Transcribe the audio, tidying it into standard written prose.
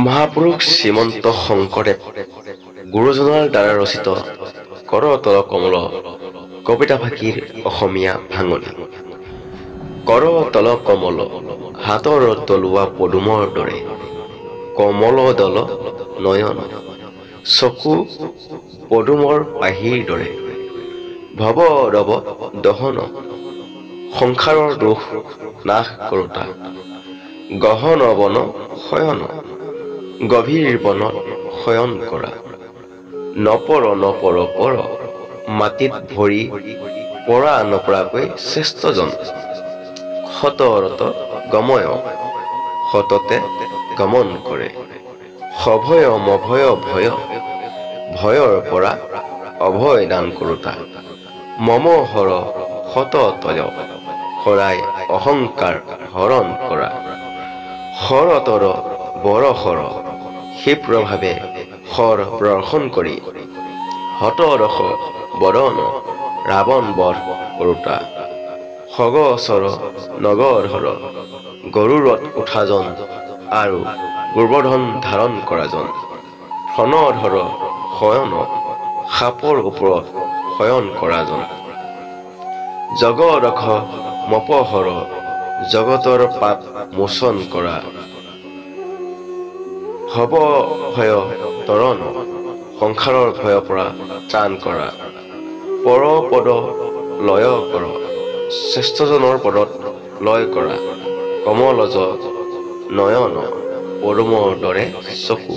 মহাপুৰুষ শ্ৰীমন্ত শংকৰদেৱ গুৰুজনাৰ দ্বাৰা ৰচিত কৰতল কমল কবিতাফাঁকিৰ অসমীয়া ভাঙনি। কৰতল কমল হাতৰ তলুৱা পদুমৰ দৰে, কমল দল নয়ন চকু পদুমৰ পাহিৰ দৰে। ভৱ ৰৱ দহন সংসাৰৰ দোষ নাশ কৰোতা, গহন বন শয়ন গভীৰ বনত শয়ন কৰা। নপৰ নপৰ পৰ মাটিত ভৰি পৰা নপৰাকৈ শ্ৰেষ্ঠজন, সতৰত গময় সততে গমন কৰে। সভয় মভয় ভয় ভয়ৰ পৰা অভয় দান কৰোতা, মম হৰ সততয় হৰাই অহংকাৰ হৰণ কৰা। শৰতৰ বৰশৰ ক্ষিপ্ৰভাৱে শৰ প্ৰদৰ্শন কৰি, হতদশ বদন ৰাৱণ বধ কৰোতা। খগচৰ নগধৰ গৰুৰত উঠাজন আৰু গোবৰ্ধন ধাৰণ কৰাজন, ফণধৰ শয়ন সাপৰ ওপৰত শয়ন কৰাজন। জগদখ মপহৰ জগতৰ পাপ মোচন কৰা। ভৱ ভয় তৰণ সংসাৰৰ ভয়ৰ পৰা ত্ৰাণ কৰা। পৰ পদ লয় কৰ শ্ৰেষ্ঠজনৰ পদত লয় কৰা। কমলজ নয়ন পদুমৰ দৰে চকু।